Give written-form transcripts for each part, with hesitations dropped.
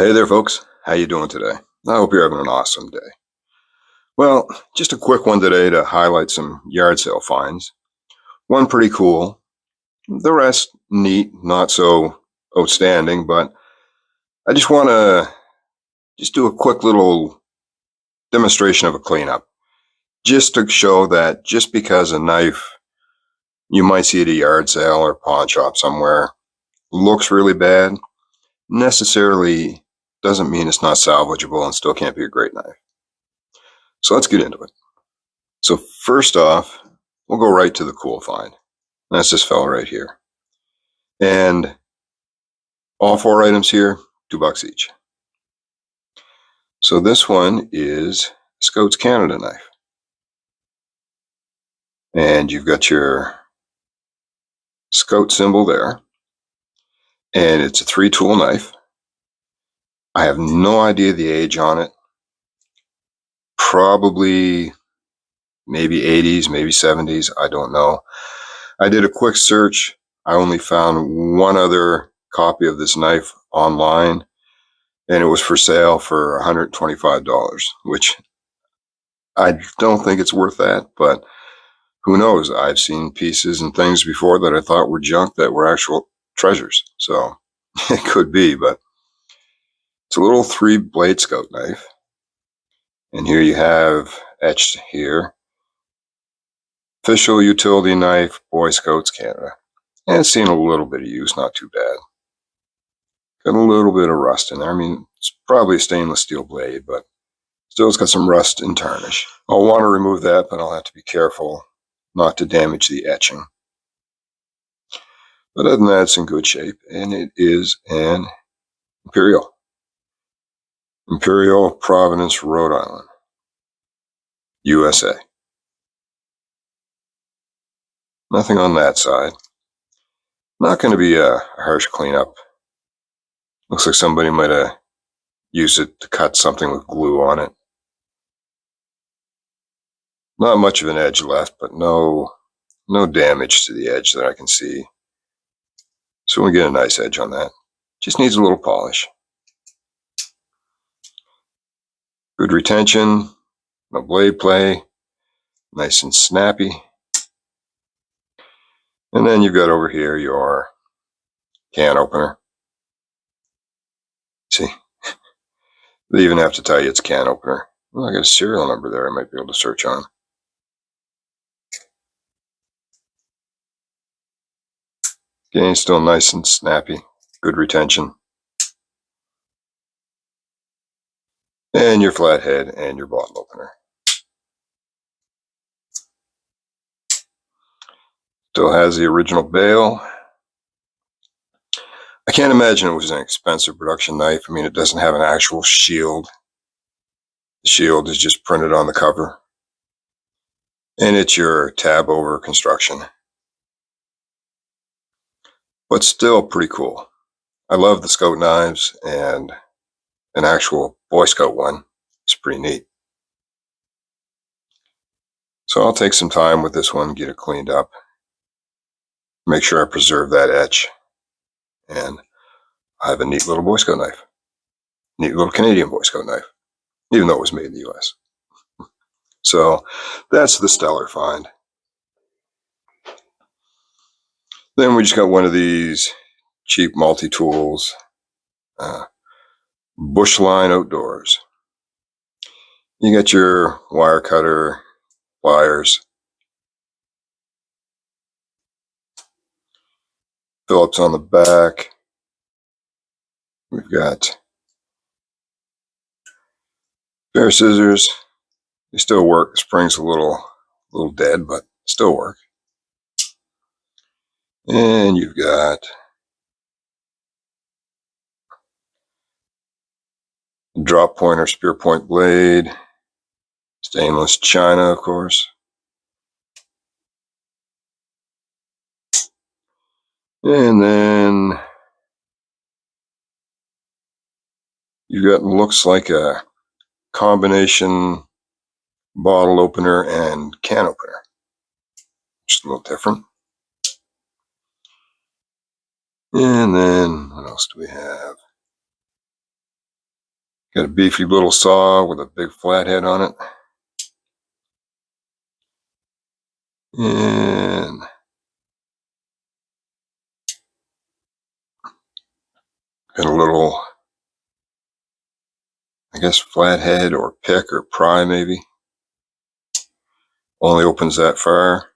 Hey there, folks. How you doing today? I hope you're having an awesome day. Well, just a quick one today to highlight some yard sale finds. One pretty cool. The rest neat, not so outstanding, but I just want to just do a quick little demonstration of a cleanup, just to show that just because a knife you might see at a yard sale or pawn shop somewhere looks really bad, necessarily doesn't mean it's not salvageable and still can't be a great knife. So let's get into it. So first off, we'll go right to the cool find. That's this fella right here. And all four items here, $2 each. So this one is Scout's Canada knife. And you've got your Scout symbol there. And it's a 3-tool knife. I have no idea the age on it. Probably maybe 80s, maybe 70s. I don't know. I did a quick search. I only found one other copy of this knife online, and it was for sale for $125, which I don't think it's worth that, but who knows? I've seen pieces and things before that I thought were junk that were actual treasures. So it could be, but it's a little 3-blade Scout knife. And here you have etched here, official utility knife, Boy Scouts Canada. And it's seen a little bit of use, not too bad. Got a little bit of rust in there. I mean, it's probably a stainless steel blade, but still it's got some rust and tarnish. I'll want to remove that, but I'll have to be careful not to damage the etching. But other than that, it's in good shape, and it is an Imperial Providence, Rhode Island, USA. Nothing on that side. Not going to be a harsh cleanup. Looks like somebody might have used it to cut something with glue on it. Not much of an edge left, but no damage to the edge that I can see. So we get a nice edge on that. Just needs a little polish. Good retention, no blade play, nice and snappy. And then you've got over here your can opener. See, they even have to tell you it's can opener. Well, I got a serial number there I might be able to search on. Again, still nice and snappy, good retention. And your flathead and your bottle opener. Still has the original bail. I can't imagine it was an expensive production knife. I mean, it doesn't have an actual shield. The shield is just printed on the cover. And it's your tab over construction. But still pretty cool. I love the Scout knives, and an actual Boy Scout one is pretty neat. So I'll take some time with this one, get it cleaned up, make sure I preserve that etch, and I have a neat little Boy Scout knife. Neat little Canadian Boy Scout knife, even though it was made in the US. So that's the stellar find. Then we just got one of these cheap multi-tools, Bushline Outdoors. You got your wire cutter, pliers, Phillips on the back. We've got pair of scissors. They still work. The spring's a little dead, but still work. And you've got drop point or spear point blade, stainless china, of course. And then you've got, looks like a combination bottle opener and can opener. Just a little different. And then what else do we have? Got a beefy little saw with a big flathead on it. And got a little, I guess, flathead or pick or pry maybe. Only opens that far.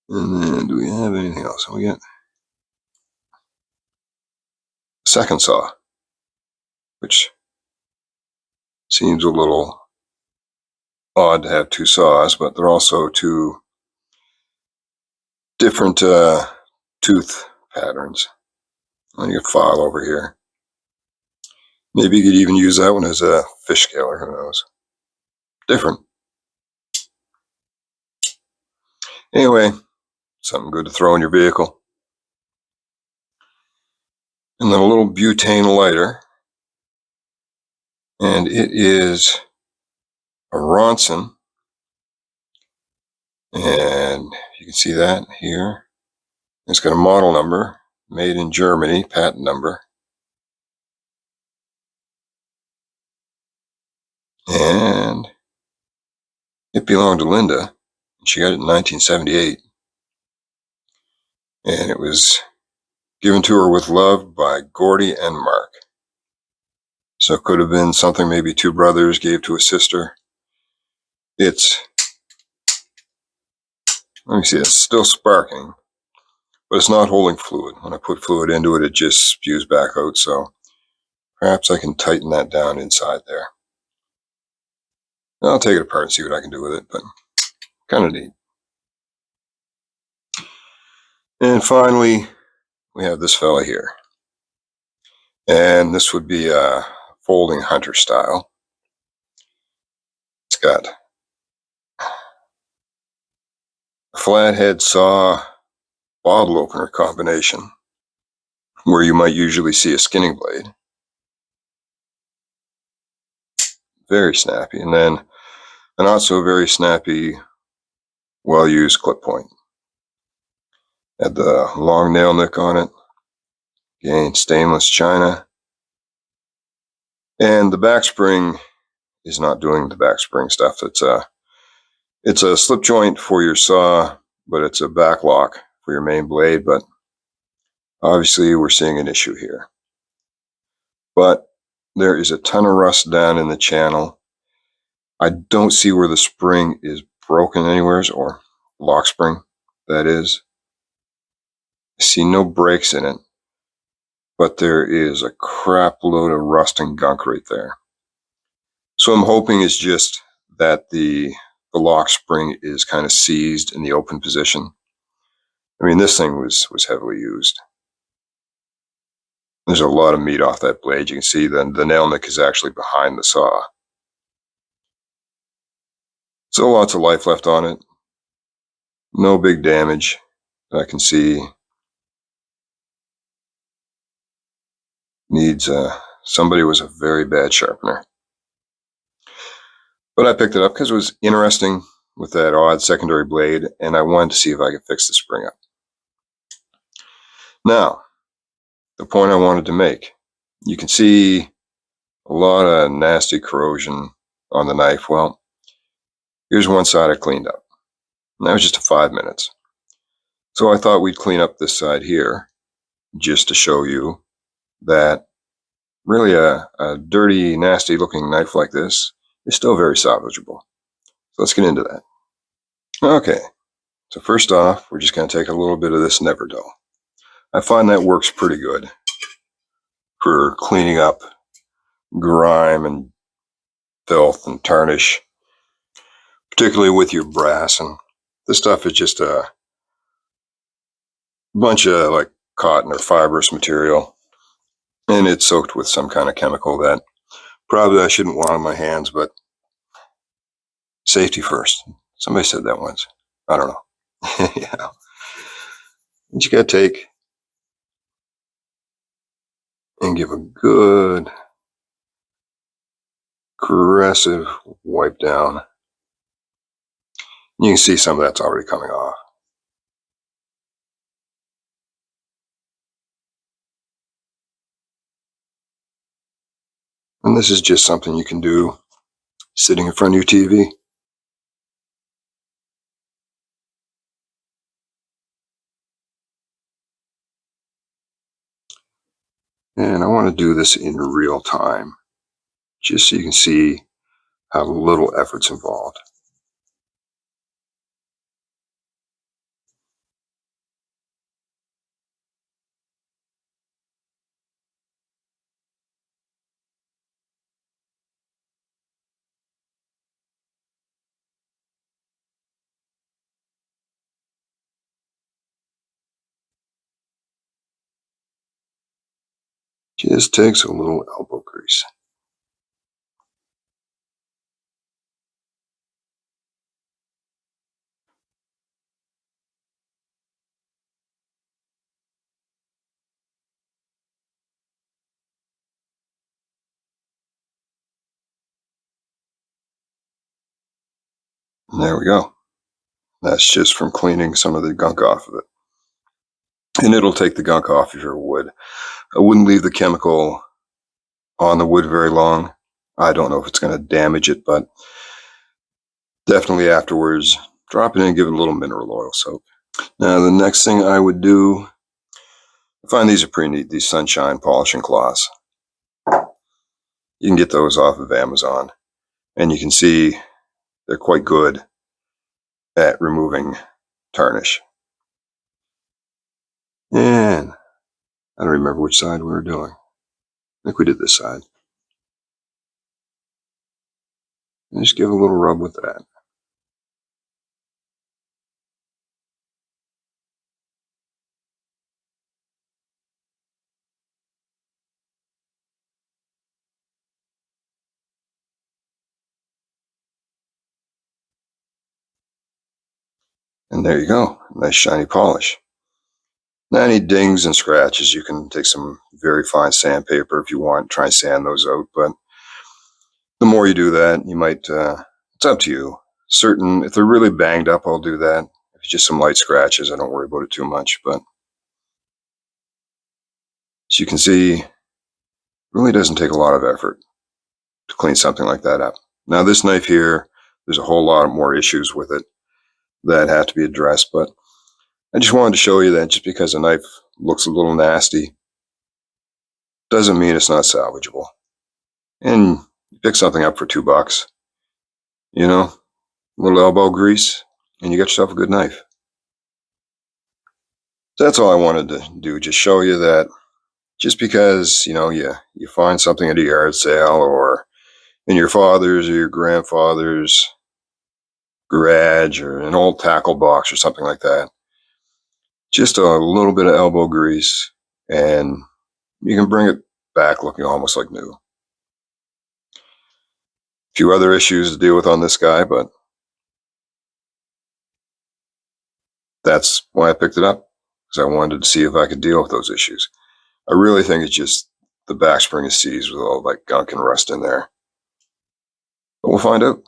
And then do we have anything else? We got a second saw, which seems a little odd to have two saws, but they're also two different tooth patterns. And you got file over here. Maybe you could even use that one as a fish scaler, who knows. Different. Anyway, something good to throw in your vehicle. And then a little butane lighter. And it is a Ronson. And you can see that here. It's got a model number, made in Germany, patent number. And it belonged to Linda. She got it in 1978. And it was given to her with love by Gordy and Mark. So it could have been something maybe two brothers gave to a sister. It's, let me see, it's still sparking, but it's not holding fluid. When I put fluid into it, it just spews back out. So perhaps I can tighten that down inside there. I'll take it apart and see what I can do with it, but kind of neat. And finally, we have this fella here. And this would be a folding hunter style. It's got a flathead saw bottle opener combination, where you might usually see a skinning blade. Very snappy. And then a not so very snappy, well-used clip point. Had the long nail nick on it. Again, stainless china. And the back spring is not doing the back spring stuff. It's a slip joint for your saw, but it's a back lock for your main blade. But obviously we're seeing an issue here. But there is a ton of rust down in the channel. I don't see where the spring is broken anywhere, or lock spring, that is. I see no breaks in it, but there is a crap load of rust and gunk right there. So I'm hoping it's just that the lock spring is kind of seized in the open position. I mean, this thing was heavily used. There's a lot of meat off that blade. You can see the nail nick is actually behind the saw. So lots of life left on it. No big damage that I can see. Needs somebody was a very bad sharpener. But I picked it up because it was interesting with that odd secondary blade, and I wanted to see if I could fix the spring up. Now, the point I wanted to make. You can see a lot of nasty corrosion on the knife. Well, here's one side I cleaned up. And that was just 5 minutes. So I thought we'd clean up this side here just to show you that really a dirty, nasty looking knife like this is still very salvageable. So let's get into that. Okay, so first off, we're just going to take a little bit of this Never Dull. I find that works pretty good for cleaning up grime and filth and tarnish, particularly with your brass. And this stuff is just a bunch of like cotton or fibrous material, and it's soaked with some kind of chemical that probably I shouldn't want on my hands, but safety first. Somebody said that once. I don't know. Yeah. You gotta take and give a good aggressive wipe down. You can see some of that's already coming off. And this is just something you can do sitting in front of your TV. And I want to do this in real time, just so you can see how little effort's involved. Just takes a little elbow grease. And there we go. That's just from cleaning some of the gunk off of it. And it'll take the gunk off of your wood. I wouldn't leave the chemical on the wood very long. I don't know if it's going to damage it, but definitely afterwards, drop it in and give it a little mineral oil soak. Now, the next thing I would do, I find these are pretty neat, these sunshine polishing cloths. You can get those off of Amazon, and you can see they're quite good at removing tarnish. And I don't remember which side we were doing. I think we did this side. And just give a little rub with that. And there you go, nice shiny polish. Now any dings and scratches, you can take some very fine sandpaper if you want, try and sand those out, but the more you do that, you might, it's up to you. If they're really banged up, I'll do that. If it's just some light scratches, I don't worry about it too much, but as you can see, it really doesn't take a lot of effort to clean something like that up. Now this knife here, there's a whole lot more issues with it that have to be addressed, but I just wanted to show you that just because a knife looks a little nasty doesn't mean it's not salvageable. And you pick something up for $2, you know, a little elbow grease, and you got yourself a good knife. So that's all I wanted to do, just show you that just because, you find something at a yard sale or in your father's or your grandfather's garage or an old tackle box or something like that, just a little bit of elbow grease and you can bring it back looking almost like new. A few other issues to deal with on this guy, but that's why I picked it up, because I wanted to see if I could deal with those issues. I really think it's just the back spring is seized with all that gunk and rust in there. But we'll find out.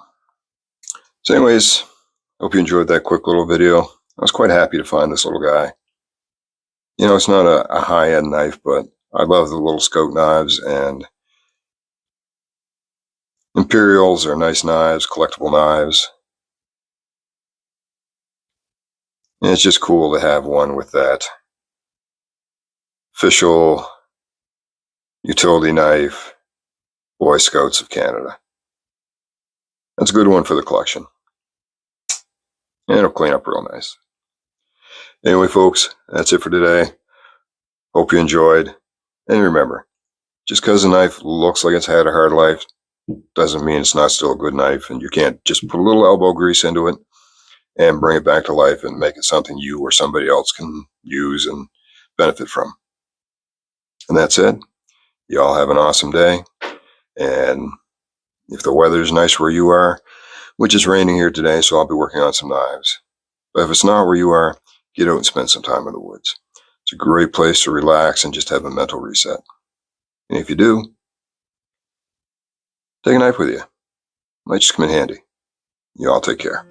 So anyways, hope you enjoyed that quick little video. I was quite happy to find this little guy. It's not a high-end knife, but I love the little scout knives, and Imperials are nice knives, collectible knives. And it's just cool to have one with that official utility knife, Boy Scouts of Canada. That's a good one for the collection. And it'll clean up real nice. Anyway, folks, that's it for today. Hope you enjoyed. And remember, just because a knife looks like it's had a hard life doesn't mean it's not still a good knife. And you can't just put a little elbow grease into it and bring it back to life and make it something you or somebody else can use and benefit from. And that's it. You all have an awesome day. And if the weather's nice where you are, which is raining here today, so I'll be working on some knives. But if it's not where you are, get out and spend some time in the woods. It's a great place to relax and just have a mental reset. And if you do, take a knife with you. It might just come in handy. You all take care.